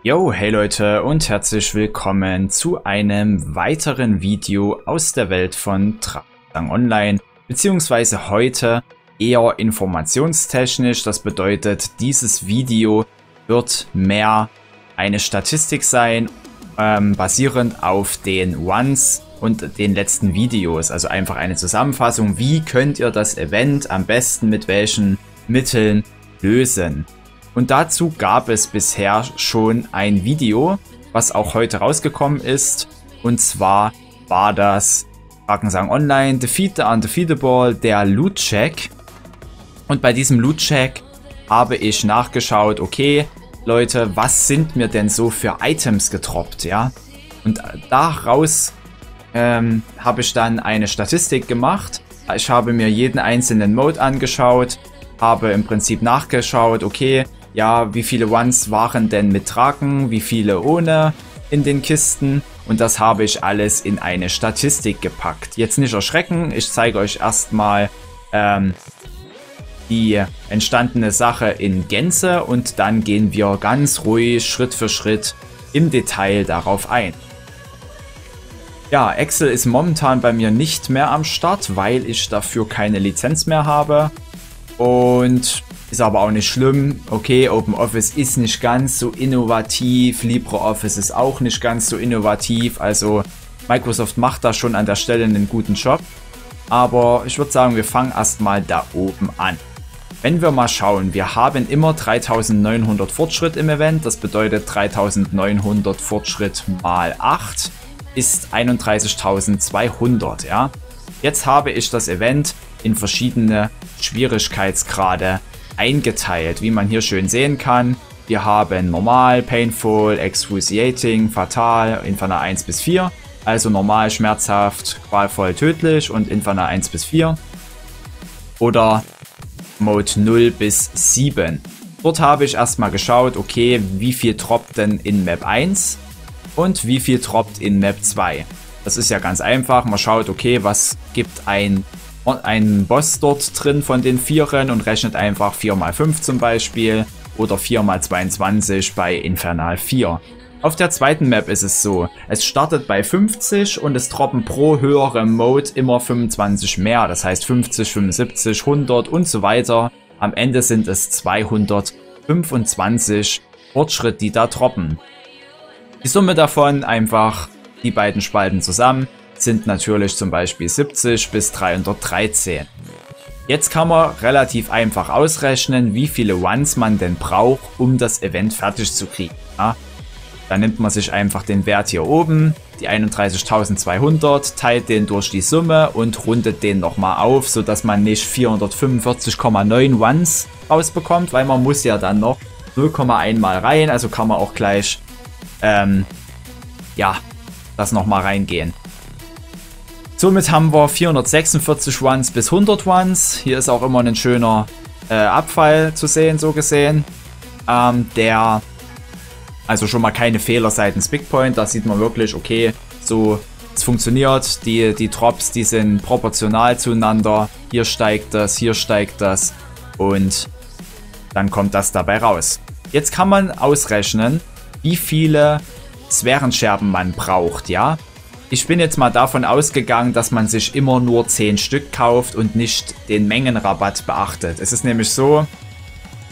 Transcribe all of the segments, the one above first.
Yo, hey Leute und herzlich willkommen zu einem weiteren Video aus der Welt von Trabank Online, beziehungsweise heute eher informationstechnisch. Das bedeutet, dieses Video wird mehr eine Statistik sein, basierend auf den Runs und den letzten Videos. Also einfach eine Zusammenfassung, wie könnt ihr das Event am besten mit welchen Mitteln lösen. Und dazu gab es bisher schon ein Video, was auch heute rausgekommen ist. Und zwar war das Trabank Online Defeat the Undefeatable, der Loot Check. Und bei diesem Loot Check habe ich nachgeschaut, okay, Leute, was sind mir denn so für Items getroppt, ja? Und daraus habe ich dann eine Statistik gemacht. Ich habe mir jeden einzelnen Mode angeschaut, habe im Prinzip nachgeschaut, okay, ja, wie viele Ones waren denn mit Tragen, wie viele ohne in den Kisten, und das habe ich alles in eine Statistik gepackt. Jetzt nicht erschrecken, ich zeige euch erstmal die entstandene Sache in Gänze und dann gehen wir ganz ruhig Schritt für Schritt im Detail darauf ein. Ja, Excel ist momentan bei mir nicht mehr am Start, weil ich dafür keine Lizenz mehr habe, und ist aber auch nicht schlimm. Okay, OpenOffice ist nicht ganz so innovativ, LibreOffice ist auch nicht ganz so innovativ, also Microsoft macht da schon an der Stelle einen guten Job. Aber ich würde sagen, wir fangen erstmal da oben an. Wenn wir mal schauen, wir haben immer 3900 Fortschritt im Event, das bedeutet 3900 Fortschritt mal 8 ist 31.200, ja. Jetzt habe ich das Event in verschiedene Schwierigkeitsgrade eingeteilt, wie man hier schön sehen kann. Wir haben normal, painful, excruciating, fatal, Inferno 1 bis 4. Also normal, schmerzhaft, qualvoll, tödlich und Inferno 1 bis 4. Oder Mode 0 bis 7. Dort habe ich erstmal geschaut, okay, wie viel droppt denn in Map 1 und wie viel droppt in Map 2. Das ist ja ganz einfach. Man schaut, okay, was gibt ein Boss dort drin von den Vieren und rechnet einfach 4 mal 5 zum Beispiel oder 4 mal 22 bei Infernal 4. Auf der zweiten Map ist es so, es startet bei 50 und es droppen pro höherem Mode immer 25 mehr, das heißt 50, 75, 100 und so weiter. Am Ende sind es 225 Fortschritt, die da droppen. Die Summe davon, einfach die beiden Spalten zusammen, sind natürlich zum Beispiel 70 bis 313. Jetzt kann man relativ einfach ausrechnen, wie viele Ones man denn braucht, um das Event fertig zu kriegen. Ja? Dann nimmt man sich einfach den Wert hier oben, die 31.200, teilt den durch die Summe und rundet den nochmal auf, sodass man nicht 445,9 Ones rausbekommt, weil man muss ja dann noch 0,1 mal rein, also kann man auch gleich ja, das nochmal reingehen. Somit haben wir 446 Ones bis 100 Ones. Hier ist auch immer ein schöner Abfall zu sehen, so gesehen. Also schon mal keine Fehler seitens Bigpoint. Da sieht man wirklich, okay, so es funktioniert. Die Drops, die sind proportional zueinander. Hier steigt das und dann kommt das dabei raus. Jetzt kann man ausrechnen, wie viele Sphärenscherben man braucht, ja. Ich bin jetzt mal davon ausgegangen, dass man sich immer nur 10 Stück kauft und nicht den Mengenrabatt beachtet. Es ist nämlich so,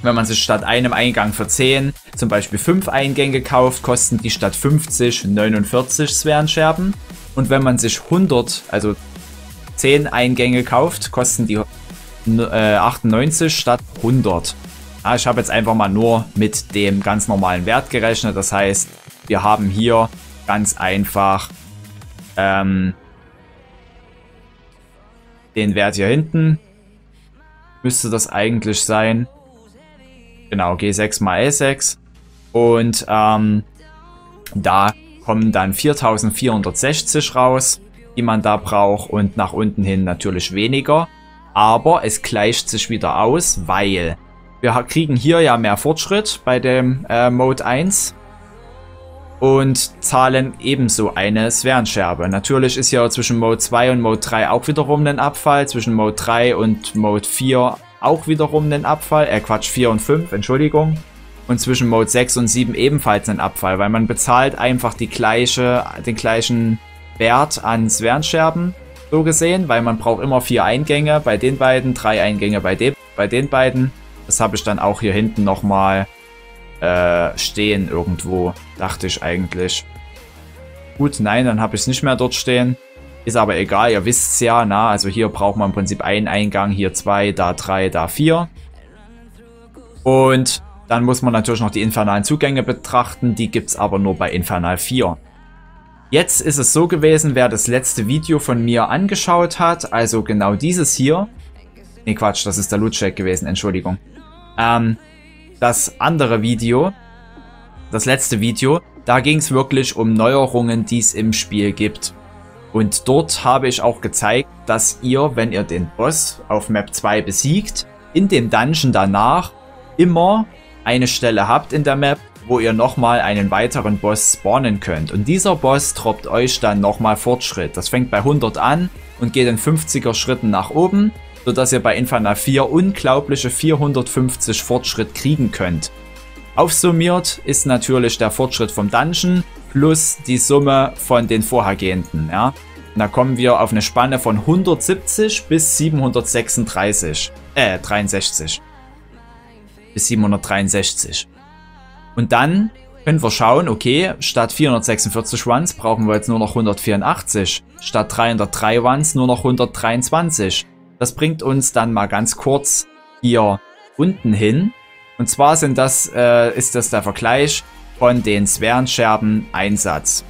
wenn man sich statt einem Eingang für 10 zum Beispiel 5 Eingänge kauft, kosten die statt 50 49 Sphärenscherben. Und wenn man sich 100, also 10 Eingänge kauft, kosten die 98 statt 100. Ja, ich habe jetzt einfach mal nur mit dem ganz normalen Wert gerechnet. Das heißt, wir haben hier ganz einfach den Wert hier hinten. Müsste das eigentlich sein. Genau, G6 mal L6. Und da kommen dann 4460 raus, die man da braucht. Und nach unten hin natürlich weniger. Aber es gleicht sich wieder aus, weil wir kriegen hier ja mehr Fortschritt bei dem Mode 1. Und zahlen ebenso eine Sphärenscherbe. Natürlich ist ja zwischen Mode 2 und Mode 3 auch wiederum ein Abfall. Zwischen Mode 3 und Mode 4 auch wiederum ein Abfall. Quatsch, 4 und 5, Entschuldigung. und zwischen Mode 6 und 7 ebenfalls einen Abfall, weil man bezahlt einfach den gleichen Wert an Sphärenscherben, so gesehen, weil man braucht immer 4 Eingänge bei den beiden, 3 Eingänge bei den beiden. Das habe ich dann auch hier hinten nochmal stehen irgendwo, dachte ich eigentlich. Gut, nein, dann habe ich es nicht mehr dort stehen. Ist aber egal, ihr wisst es ja, na, also hier braucht man im Prinzip einen Eingang, hier 2, da 3, da 4. Und dann muss man natürlich noch die infernalen Zugänge betrachten, die gibt es aber nur bei Infernal 4. Jetzt ist es so gewesen, wer das letzte Video von mir angeschaut hat, also genau dieses hier. Ne, Quatsch, das ist der Loot-Check gewesen, Entschuldigung. Das andere Video, das letzte Video, da ging es wirklich um Neuerungen, die es im Spiel gibt. Und dort habe ich auch gezeigt, dass ihr, wenn ihr den Boss auf Map 2 besiegt, in dem Dungeon danach immer eine Stelle habt in der Map, wo ihr nochmal einen weiteren Boss spawnen könnt. Und dieser Boss droppt euch dann nochmal Fortschritt. Das fängt bei 100 an und geht in 50er Schritten nach oben, sodass ihr bei Infernal 4 unglaubliche 450 Fortschritt kriegen könnt. Aufsummiert ist natürlich der Fortschritt vom Dungeon plus die Summe von den vorhergehenden. Ja? Und da kommen wir auf eine Spanne von 170 bis 763. 63. Bis 763. Und dann können wir schauen, okay, statt 446 Runs brauchen wir jetzt nur noch 184. Statt 303 Runs nur noch 123. Das bringt uns dann mal ganz kurz hier unten hin. Und zwar ist das der Vergleich von den Sphärenscherben Einsatz.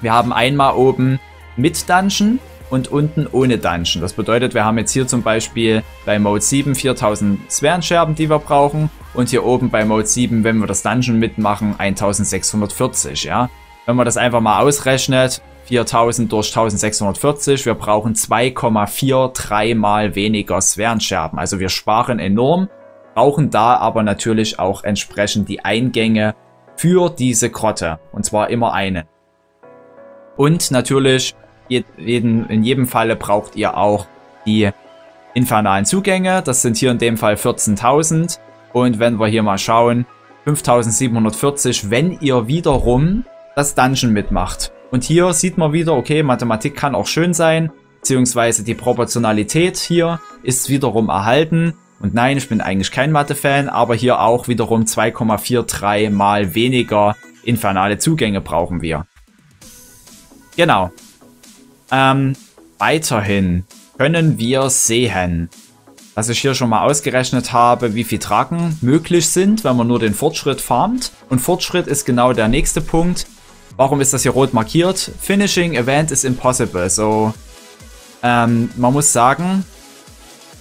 Wir haben einmal oben mit Dungeon und unten ohne Dungeon. Das bedeutet, wir haben jetzt hier zum Beispiel bei Mode 7 4000 Sphärenscherben, die wir brauchen. Und hier oben bei Mode 7, wenn wir das Dungeon mitmachen, 1640. Ja? Wenn man das einfach mal ausrechnet, 4000 durch 1640, wir brauchen 2,43 mal weniger Sphärenscherben. Also wir sparen enorm, brauchen da aber natürlich auch entsprechend die Eingänge für diese Grotte. Und zwar immer eine. Und natürlich, in jedem Falle braucht ihr auch die infernalen Zugänge. Das sind hier in dem Fall 14.000. Und wenn wir hier mal schauen, 5.740, wenn ihr wiederum das Dungeon mitmacht. Und hier sieht man wieder, okay, Mathematik kann auch schön sein, beziehungsweise die Proportionalität hier ist wiederum erhalten. Und nein, ich bin eigentlich kein Mathe-Fan, aber hier auch wiederum 2,43 mal weniger infernale Zugänge brauchen wir. Genau. Weiterhin können wir sehen, dass ich hier schon mal ausgerechnet habe, wie viel Tragen möglich sind, wenn man nur den Fortschritt farmt. Und Fortschritt ist genau der nächste Punkt. Warum ist das hier rot markiert? Finishing Event is impossible. So, man muss sagen,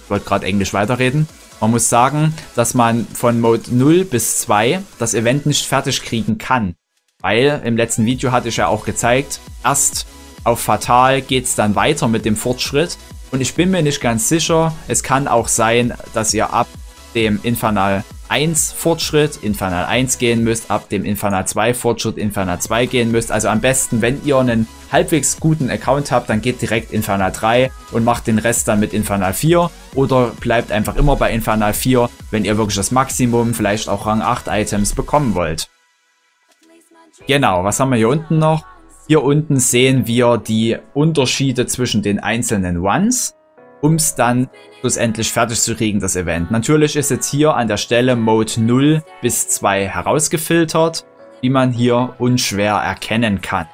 ich wollte gerade Englisch weiterreden. Man muss sagen, dass man von Mode 0 bis 2 das Event nicht fertig kriegen kann. Weil im letzten Video hatte ich ja auch gezeigt, erst auf Fatal geht es dann weiter mit dem Fortschritt. Und ich bin mir nicht ganz sicher, es kann auch sein, dass ihr ab dem Infernal 1 Fortschritt, Infernal 1 gehen müsst, ab dem Infernal 2 Fortschritt, Infernal 2 gehen müsst. Also am besten, wenn ihr einen halbwegs guten Account habt, dann geht direkt Infernal 3 und macht den Rest dann mit Infernal 4. Oder bleibt einfach immer bei Infernal 4, wenn ihr wirklich das Maximum, vielleicht auch Rang 8 Items bekommen wollt. Genau, was haben wir hier unten noch? Hier unten sehen wir die Unterschiede zwischen den einzelnen Runs, um es dann schlussendlich fertig zu kriegen, das Event. Natürlich ist jetzt hier an der Stelle Mode 0 bis 2 herausgefiltert, wie man hier unschwer erkennen kann.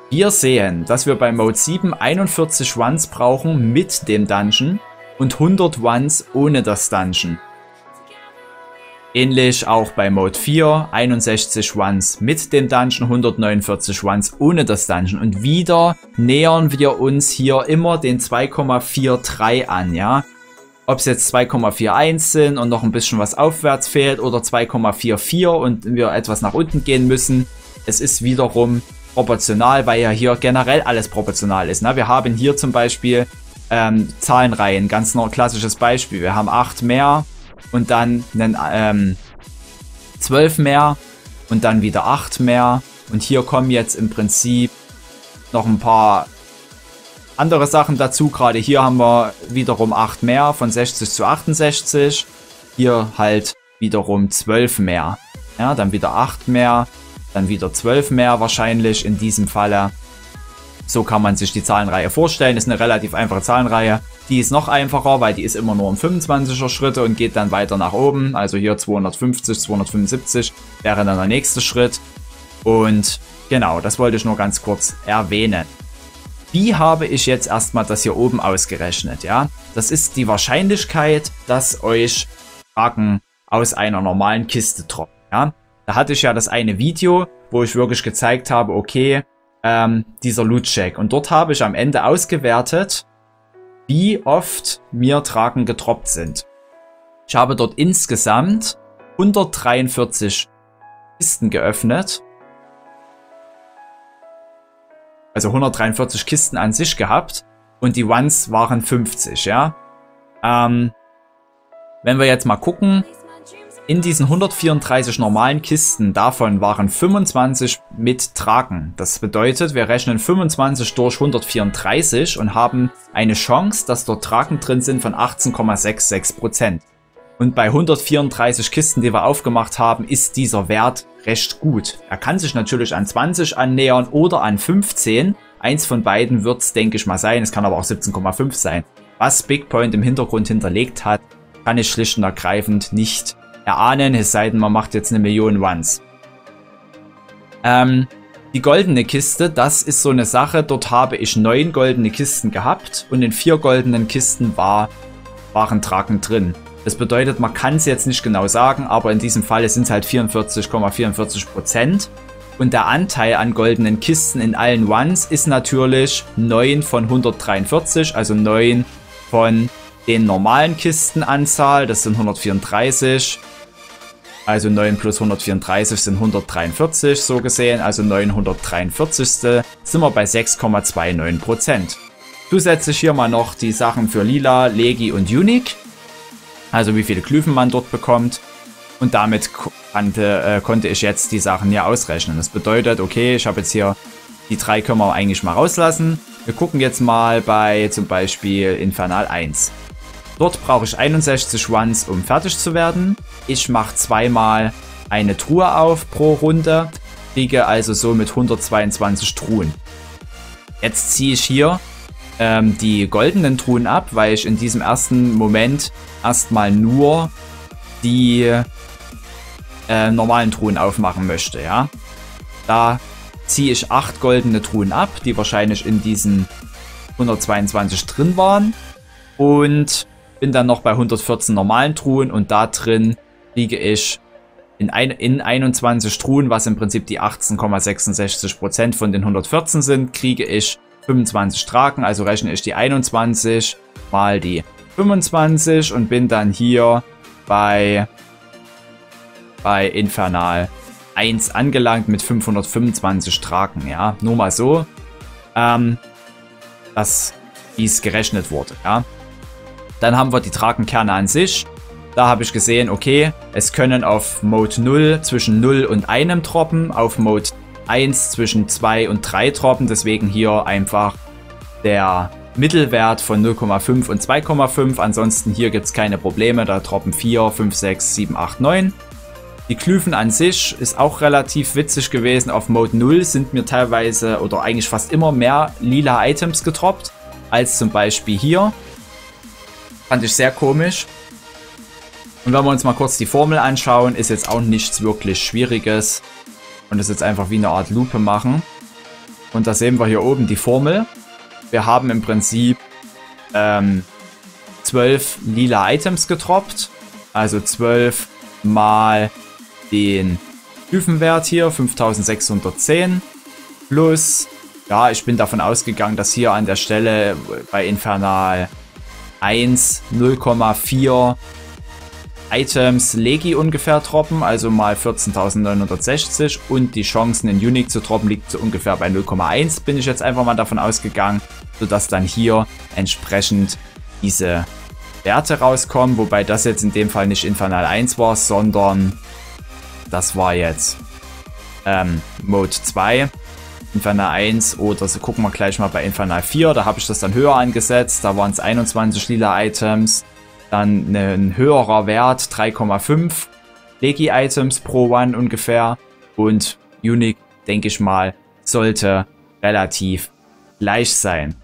Wir sehen, dass wir bei Mode 7 41 Runs brauchen mit dem Dungeon und 100 Runs ohne das Dungeon. Ähnlich auch bei Mode 4, 61 Runs mit dem Dungeon, 149 Runs ohne das Dungeon. Und wieder nähern wir uns hier immer den 2,43 an, ja. Ob es jetzt 2,41 sind und noch ein bisschen was aufwärts fehlt oder 2,44 und wir etwas nach unten gehen müssen. Es ist wiederum proportional, weil ja hier generell alles proportional ist. Ne? Wir haben hier zum Beispiel Zahlenreihen, ganz noch klassisches Beispiel. Wir haben 8 mehr. Und dann 12 mehr und dann wieder 8 mehr. Und hier kommen jetzt im Prinzip noch ein paar andere Sachen dazu. Gerade hier haben wir wiederum 8 mehr, von 60 zu 68. Hier halt wiederum 12 mehr. Ja, dann wieder 8 mehr, dann wieder 12 mehr wahrscheinlich in diesem Falle. So kann man sich die Zahlenreihe vorstellen. Ist eine relativ einfache Zahlenreihe. Die ist noch einfacher, weil die ist immer nur um 25er Schritte und geht dann weiter nach oben. Also hier 250, 275 wäre dann der nächste Schritt. Und genau, das wollte ich nur ganz kurz erwähnen. Wie habe ich jetzt erstmal das hier oben ausgerechnet? Ja, das ist die Wahrscheinlichkeit, dass euch Drachen aus einer normalen Kiste droppen. Ja, da hatte ich ja das eine Video, wo ich wirklich gezeigt habe, okay, dieser Loot-Check. Und dort habe ich am Ende ausgewertet, wie oft mir Drachen gedroppt sind. Ich habe dort insgesamt 143 Kisten geöffnet. Also 143 Kisten an sich gehabt. Und die Ones waren 50, ja. Wenn wir jetzt mal gucken, in diesen 134 normalen Kisten, davon waren 25 mit Drachen. Das bedeutet, wir rechnen 25 durch 134 und haben eine Chance, dass dort Drachen drin sind von 18,66%. Und bei 134 Kisten, die wir aufgemacht haben, ist dieser Wert recht gut. Er kann sich natürlich an 20 annähern oder an 15. Eins von beiden wird es, denke ich mal, sein. Es kann aber auch 17,5 sein. Was BigPoint im Hintergrund hinterlegt hat, kann ich schlicht und ergreifend nicht erahnen, es sei denn, man macht jetzt 1 Million Ones. Die goldene Kiste, das ist so eine Sache, dort habe ich 9 goldene Kisten gehabt und in 4 goldenen Kisten waren Drachen drin. Das bedeutet, man kann es jetzt nicht genau sagen, aber in diesem Fall sind es halt 44,44%. Und der Anteil an goldenen Kisten in allen Ones ist natürlich 9 von 143, also 9 von den normalen Kistenanzahl, das sind 134. Also 9 plus 134 sind 143, so gesehen, also 943. Sind wir bei 6,29%. Zusätzlich hier mal noch die Sachen für Lila, Legi und Unique. Also wie viele Glyphen man dort bekommt. Und damit konnte ich jetzt die Sachen hier ausrechnen. Das bedeutet, okay, ich habe jetzt hier die 3 können wir eigentlich mal rauslassen. Wir gucken jetzt mal bei zum Beispiel Infernal 1. Dort brauche ich 61 Ones, um fertig zu werden. Ich mache zweimal eine Truhe auf pro Runde, kriege also somit 122 Truhen. Jetzt ziehe ich hier die goldenen Truhen ab, weil ich in diesem ersten Moment erstmal nur die normalen Truhen aufmachen möchte. Ja? Da ziehe ich 8 goldene Truhen ab, die wahrscheinlich in diesen 122 drin waren. Und bin dann noch bei 114 normalen Truhen und da drin kriege ich in 21 Truhen, was im Prinzip die 18,66% von den 114 sind, kriege ich 25 Drachen, also rechne ich die 21 mal die 25 und bin dann hier bei Infernal 1 angelangt mit 525 Drachen, ja, nur mal so, dass dies gerechnet wurde, ja. Dann haben wir die Drachenkerne an sich. Da habe ich gesehen, okay, es können auf Mode 0 zwischen 0 und 1 droppen, auf Mode 1 zwischen 2 und 3 droppen. Deswegen hier einfach der Mittelwert von 0,5 und 2,5. Ansonsten hier gibt es keine Probleme, da droppen 4, 5, 6, 7, 8, 9. Die Glyphen an sich ist auch relativ witzig gewesen. Auf Mode 0 sind mir teilweise oder eigentlich fast immer mehr lila Items gedroppt, als zum Beispiel hier. Fand ich sehr komisch. Und wenn wir uns mal kurz die Formel anschauen, ist jetzt auch nichts wirklich Schwieriges. Und das jetzt einfach wie eine Art Lupe machen. Und da sehen wir hier oben die Formel. Wir haben im Prinzip 12 lila Items gedroppt. Also 12 mal den Glyphenwert hier, 5610. Plus, ja, ich bin davon ausgegangen, dass hier an der Stelle bei Infernal 1 0,4 Items Legi ungefähr droppen, also mal 14.960 und die Chancen in Unique zu droppen liegt so ungefähr bei 0,1, bin ich jetzt einfach mal davon ausgegangen, sodass dann hier entsprechend diese Werte rauskommen, wobei das jetzt in dem Fall nicht Infernal 1 war, sondern das war jetzt Mode 2. Infernal 1 oder so gucken wir gleich mal bei Infernal 4, da habe ich das dann höher angesetzt, da waren es 21 lila Items, dann ein höherer Wert, 3,5 Legi-Items pro One ungefähr. Und Unique, denke ich mal, sollte relativ gleich sein.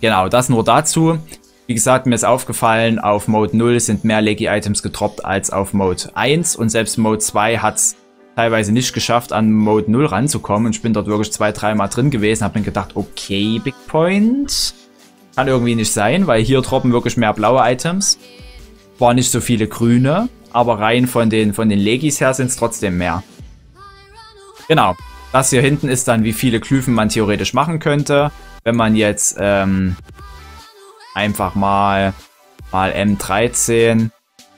Genau, das nur dazu. Wie gesagt, mir ist aufgefallen, auf Mode 0 sind mehr Legi-Items gedroppt als auf Mode 1. Und selbst Mode 2 hat es teilweise nicht geschafft, an Mode 0 ranzukommen. Und ich bin dort wirklich 2-3 Mal drin gewesen. Habe mir gedacht, okay, Big Point. Kann irgendwie nicht sein, weil hier droppen wirklich mehr blaue Items. War nicht so viele grüne, aber rein von den Legis her sind es trotzdem mehr. Genau. Das hier hinten ist dann, wie viele Glyphen man theoretisch machen könnte. Wenn man jetzt einfach mal M13,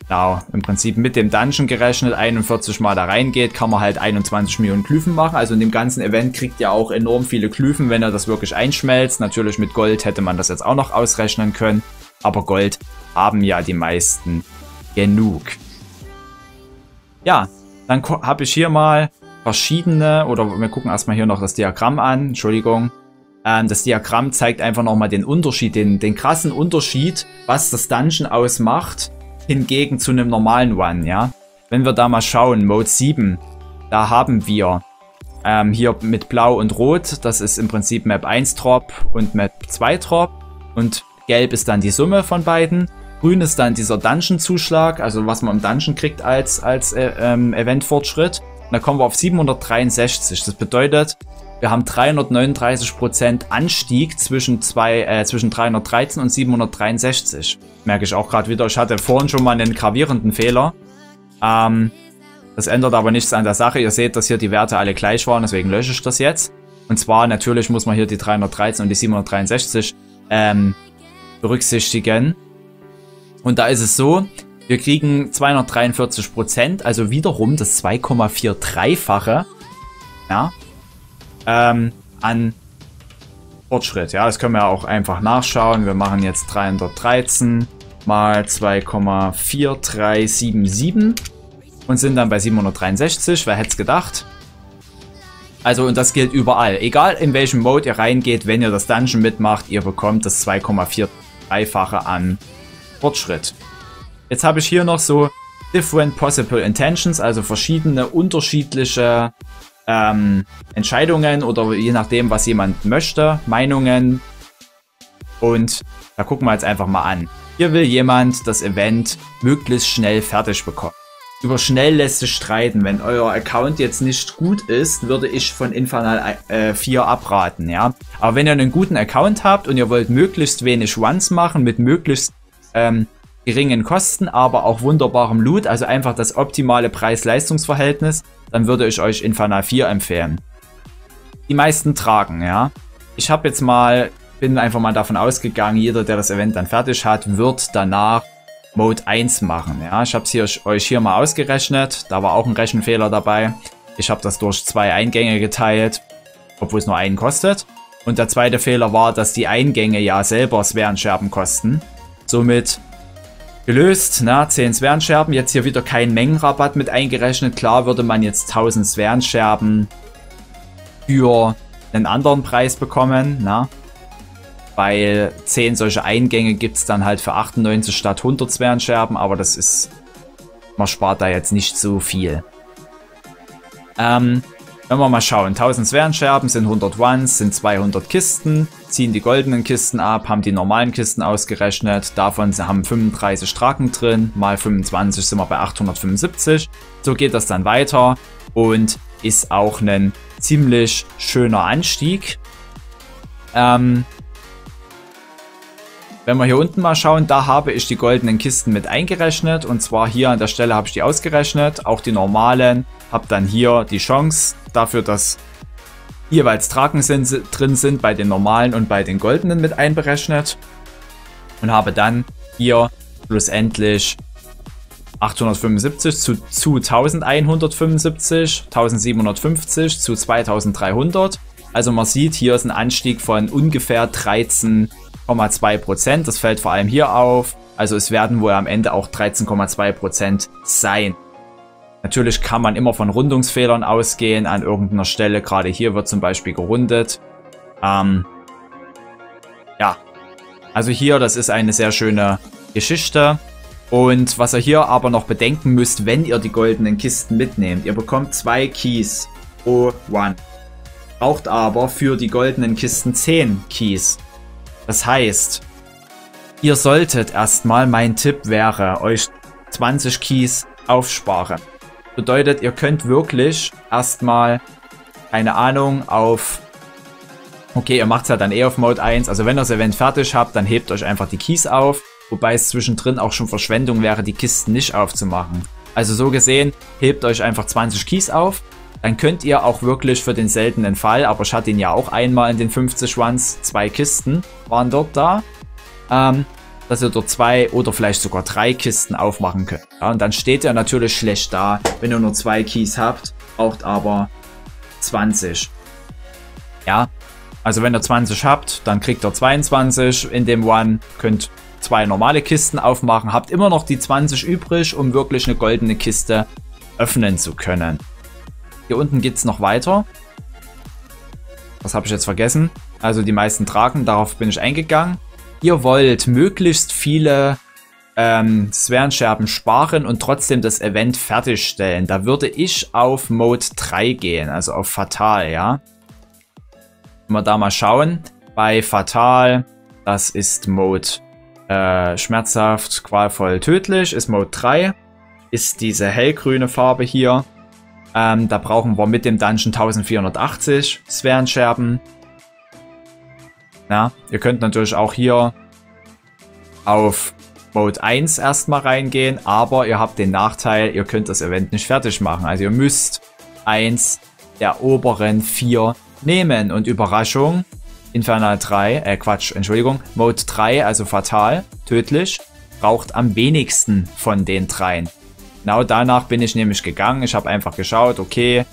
genau, im Prinzip mit dem Dungeon gerechnet, 41 Mal da reingeht, kann man halt 21 Millionen Glyphen machen. Also in dem ganzen Event kriegt ihr auch enorm viele Glyphen, wenn ihr das wirklich einschmelzt. Natürlich mit Gold hätte man das jetzt auch noch ausrechnen können, aber Gold haben ja die meisten genug. Ja, dann habe ich hier mal verschiedene, oder wir gucken erstmal hier noch das Diagramm an, Entschuldigung. Das Diagramm zeigt einfach nochmal den Unterschied, den krassen Unterschied, was das Dungeon ausmacht, hingegen zu einem normalen One, ja. Wenn wir da mal schauen, Mode 7, da haben wir hier mit Blau und Rot, das ist im Prinzip Map 1 Drop und Map 2 Drop und Gelb ist dann die Summe von beiden. Grün ist dann dieser Dungeon-Zuschlag, also was man im Dungeon kriegt als Event-Fortschritt. Und da kommen wir auf 763. Das bedeutet, wir haben 339% Anstieg zwischen 313 und 763. Merke ich auch gerade wieder. Ich hatte vorhin schon mal einen gravierenden Fehler. Das ändert aber nichts an der Sache. Ihr seht, dass hier die Werte alle gleich waren, deswegen lösche ich das jetzt. Und zwar natürlich muss man hier die 313 und die 763 berücksichtigen. Und da ist es so, wir kriegen 243%, also wiederum das 2,43-fache, ja, an Fortschritt. Ja, das können wir auch einfach nachschauen. Wir machen jetzt 313 mal 2,4377 und sind dann bei 763. Wer hätte es gedacht? Also, und das gilt überall. Egal in welchem Mode ihr reingeht, wenn ihr das Dungeon mitmacht, ihr bekommt das 2,43-fache an Fortschritt. Jetzt habe ich hier noch so Different Possible Intentions, also verschiedene unterschiedliche Entscheidungen oder je nachdem, was jemand möchte, Meinungen. Und da gucken wir jetzt einfach mal an. Hier will jemand das Event möglichst schnell fertig bekommen. Über schnell lässt sich streiten. Wenn euer Account jetzt nicht gut ist, würde ich von Infernal 4 abraten, ja. Aber wenn ihr einen guten Account habt und ihr wollt möglichst wenig Runs machen mit möglichst geringen Kosten, aber auch wunderbarem Loot, also einfach das optimale Preis-Leistungs-Verhältnis, dann würde ich euch Infernal 4 empfehlen. Die meisten tragen, ja. Ich habe jetzt mal, bin einfach mal davon ausgegangen, jeder, der das Event dann fertig hat, wird danach Mode 1 machen, ja. Ich habe es euch hier mal ausgerechnet, da war auch ein Rechenfehler dabei. Ich habe das durch 2 Eingänge geteilt, obwohl es nur einen kostet. Und der zweite Fehler war, dass die Eingänge ja selber Sphärenscherben kosten. Somit gelöst, na, 10 Sphärenscherben, jetzt hier wieder kein Mengenrabatt mit eingerechnet. Klar würde man jetzt 1000 Sphärenscherben für einen anderen Preis bekommen, na, weil 10 solche Eingänge gibt es dann halt für 98 statt 100 Sphärenscherben, aber das ist, man spart da jetzt nicht so viel. Wenn wir mal schauen, 1000 Sphärenscherben sind 100 Ones, sind 200 Kisten, ziehen die goldenen Kisten ab, haben die normalen Kisten ausgerechnet, davon haben 35 Drachen drin, mal 25 sind wir bei 875. So geht das dann weiter und ist auch ein ziemlich schöner Anstieg. Wenn wir hier unten mal schauen, da habe ich die goldenen Kisten mit eingerechnet und zwar hier an der Stelle habe ich die ausgerechnet, auch die normalen, habe dann hier die Chance dafür, dass jeweils Drachen drin sind bei den normalen und bei den goldenen mit einberechnet und habe dann hier schlussendlich 875 zu 1175, 1750 zu 2300. Also man sieht, hier ist ein Anstieg von ungefähr 13,2%. Das fällt vor allem hier auf. Also es werden wohl am Ende auch 13,2% sein. Natürlich kann man immer von Rundungsfehlern ausgehen an irgendeiner Stelle. Gerade hier wird zum Beispiel gerundet. Ja, also hier, das ist eine sehr schöne Geschichte. Und was ihr hier aber noch bedenken müsst, wenn ihr die goldenen Kisten mitnehmt, ihr bekommt 2 Keys pro One. Braucht aber für die goldenen Kisten 10 Keys. Das heißt, ihr solltet erstmal, mein Tipp wäre, euch 20 Keys aufsparen. Bedeutet, ihr könnt wirklich erstmal, keine Ahnung, auf... Okay, ihr macht es ja dann eh auf Mode 1. Also wenn ihr das Event fertig habt, dann hebt euch einfach die Keys auf. Wobei es zwischendrin auch schon Verschwendung wäre, die Kisten nicht aufzumachen. Also so gesehen, hebt euch einfach 20 Keys auf. Dann könnt ihr auch wirklich für den seltenen Fall, aber ich hatte ihn ja auch einmal in den 50 Runs, 2 Kisten waren dort da, dass ihr dort 2 oder vielleicht sogar 3 Kisten aufmachen könnt. Ja, und dann steht ihr natürlich schlecht da, wenn ihr nur 2 Keys habt, braucht aber 20. Ja, also wenn ihr 20 habt, dann kriegt ihr 22 in dem One, könnt 2 normale Kisten aufmachen, habt immer noch die 20 übrig, um wirklich eine goldene Kiste öffnen zu können. Hier unten geht es noch weiter. Das habe ich jetzt vergessen. Also die meisten tragen, darauf bin ich eingegangen. Ihr wollt möglichst viele Sphärenscherben sparen und trotzdem das Event fertigstellen. Da würde ich auf Mode 3 gehen, also auf Fatal, ja. Wenn wir da mal schauen. Bei Fatal, das ist Mode schmerzhaft, qualvoll, tödlich, ist Mode 3. Ist diese hellgrüne Farbe hier. Da brauchen wir mit dem Dungeon 1480 Sphärenscherben. Ja, ihr könnt natürlich auch hier auf Mode 1 erstmal reingehen, aber ihr habt den Nachteil, ihr könnt das Event nicht fertig machen. Also ihr müsst eins der oberen 4 nehmen. Und Überraschung, Infernal 3, Mode 3, also Fatal, tödlich, braucht am wenigsten von den 3. Genau danach bin ich nämlich gegangen. Ich habe einfach geschaut, okay,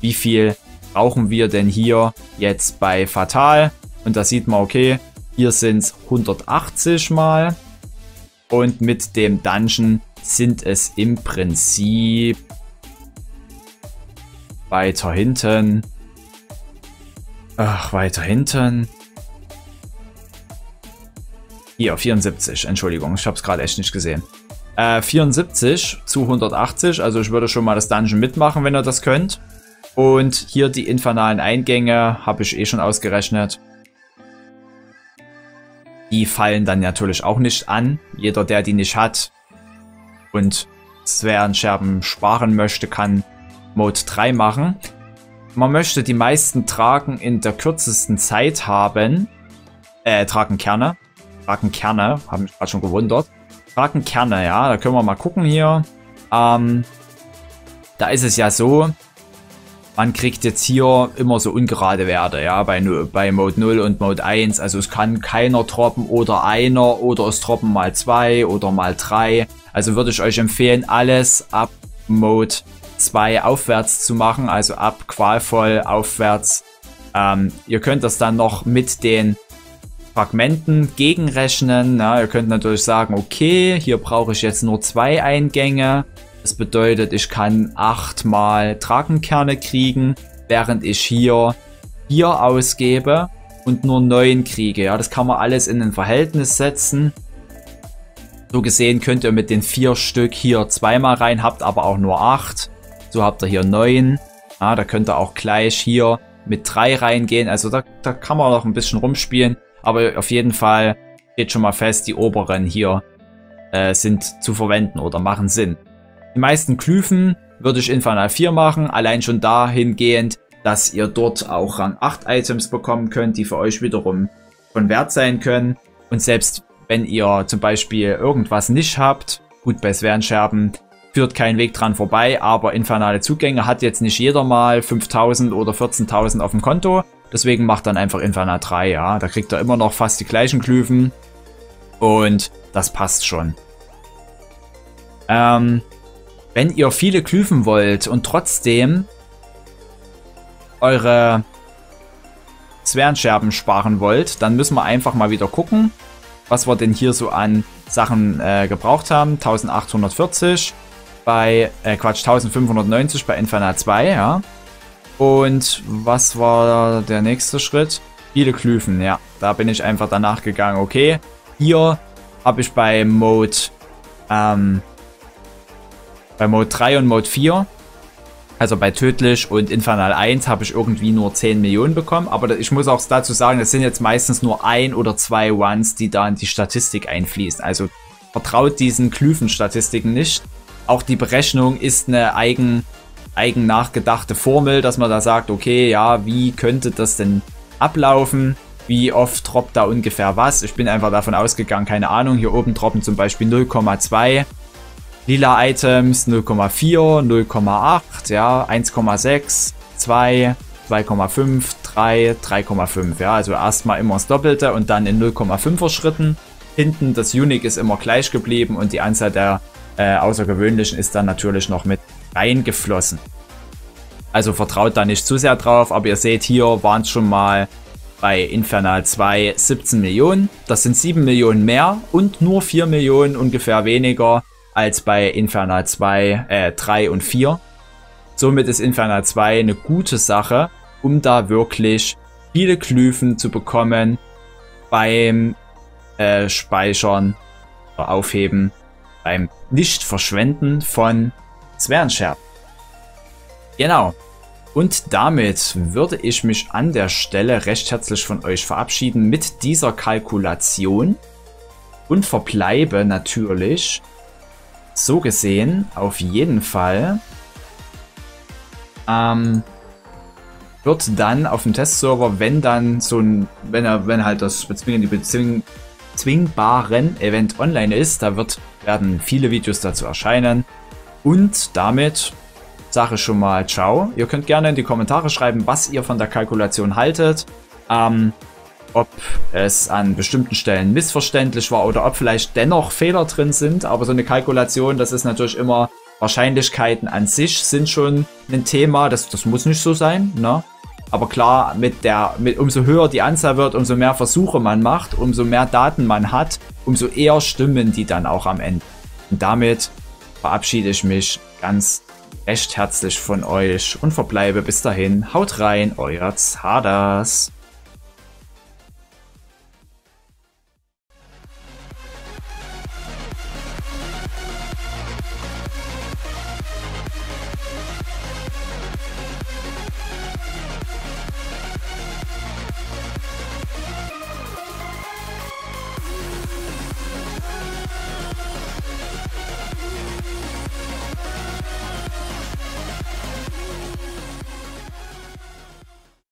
wie viel brauchen wir denn hier jetzt bei Fatal? Und da sieht man, okay, hier sind es 180 mal. Und mit dem Dungeon sind es im Prinzip weiter hinten. Weiter hinten. Hier, 74, Entschuldigung, ich habe es gerade echt nicht gesehen. 74 zu 180, also ich würde schon mal das Dungeon mitmachen, wenn ihr das könnt. Und hier die infernalen Eingänge, habe ich eh schon ausgerechnet. Die fallen dann natürlich auch nicht an. Jeder, der die nicht hat und Sphärenscherben sparen möchte, kann Mode 3 machen. Man möchte die meisten Tragen in der kürzesten Zeit haben. Tragenkerne. Tragenkerne, habe mich gerade schon gewundert. Tragenkerne, ja, da können wir mal gucken hier. Da ist es ja so, man kriegt jetzt hier immer so ungerade Werte, ja, bei Mode 0 und Mode 1. Also es kann keiner droppen oder einer oder es droppen mal 2 oder mal 3. Also würde ich euch empfehlen, alles ab Mode 2 aufwärts zu machen, also ab qualvoll aufwärts. Ihr könnt das dann noch mit den Fragmenten gegenrechnen. Na, ihr könnt natürlich sagen, okay, hier brauche ich jetzt nur 2 Eingänge. Das bedeutet, ich kann 8 mal Tragenkerne kriegen, während ich hier 4 ausgebe und nur 9 kriege. Ja, das kann man alles in ein Verhältnis setzen. So gesehen könnt ihr mit den 4 Stück hier 2-mal rein, habt aber auch nur 8. So habt ihr hier 9. Ja, da könnt ihr auch gleich hier mit 3 reingehen. Also da kann man noch ein bisschen rumspielen. Aber auf jeden Fall steht schon mal fest, die oberen hier sind zu verwenden oder machen Sinn. Die meisten Glyphen würde ich Infernal 4 machen. Allein schon dahingehend, dass ihr dort auch Rang 8 Items bekommen könnt, die für euch wiederum von Wert sein können. Und selbst wenn ihr zum Beispiel irgendwas nicht habt, gut, bei Sphärenscherben führt kein Weg dran vorbei, aber infernale Zugänge hat jetzt nicht jeder mal 5000 oder 14.000 auf dem Konto. Deswegen macht dann einfach Infernal 3, ja. Da kriegt ihr immer noch fast die gleichen Glyphen. Und das passt schon. Wenn ihr viele Glyphen wollt und trotzdem eure Sphärenscherben sparen wollt, dann müssen wir einfach mal wieder gucken, was wir denn hier so an Sachen gebraucht haben. 1840 bei, 1590 bei Infernal 2, ja. Und was war der nächste Schritt? Viele Glyphen, ja. Da bin ich einfach danach gegangen, okay. Hier habe ich bei Mode Bei Mode 3 und Mode 4, also bei Tödlich und Infernal 1, habe ich irgendwie nur 10 Millionen bekommen. Aber ich muss auch dazu sagen, das sind jetzt meistens nur 1 oder 2 Ones, die da in die Statistik einfließen. Also vertraut diesen Glyphen-Statistiken nicht. Auch die Berechnung ist eine eigen nachgedachte Formel, dass man da sagt, okay, ja, wie könnte das denn ablaufen? Wie oft droppt da ungefähr was? Ich bin einfach davon ausgegangen, keine Ahnung, hier oben droppen zum Beispiel 0,2. Lila Items 0,4, 0,8, ja, 1,6, 2, 2,5, 3, 3,5, ja, also erstmal immer das Doppelte und dann in 0,5er Schritten. Hinten das Unique ist immer gleich geblieben und die Anzahl der Außergewöhnlichen ist dann natürlich noch mit reingeflossen. Also vertraut da nicht zu sehr drauf, aber ihr seht, hier waren es schon mal bei Infernal 2 17 Millionen. Das sind 7 Millionen mehr und nur 4 Millionen ungefähr weniger als bei Infernal 2, 3 und 4. Somit ist Infernal 2 eine gute Sache, um da wirklich viele Glyphen zu bekommen beim Speichern oder Aufheben, beim Nicht-Verschwenden von Sphärenscherben. Genau. Und damit würde ich mich an der Stelle recht herzlich von euch verabschieden mit dieser Kalkulation und verbleibe natürlich so gesehen auf jeden Fall wird dann auf dem Testserver, wenn dann so ein, wenn halt das bezwingbaren Event online ist, da werden viele Videos dazu erscheinen. Und damit sage ich schon mal ciao. Ihr könnt gerne in die Kommentare schreiben, was ihr von der Kalkulation haltet. Ob es an bestimmten Stellen missverständlich war oder ob vielleicht dennoch Fehler drin sind. Aber so eine Kalkulation, das ist natürlich immer, Wahrscheinlichkeiten an sich sind schon ein Thema. Das muss nicht so sein, ne? Aber klar, umso höher die Anzahl wird, umso mehr Versuche man macht, umso mehr Daten man hat, umso eher stimmen die dann auch am Ende. Und damit verabschiede ich mich ganz recht herzlich von euch und verbleibe bis dahin. Haut rein, euer Zardas.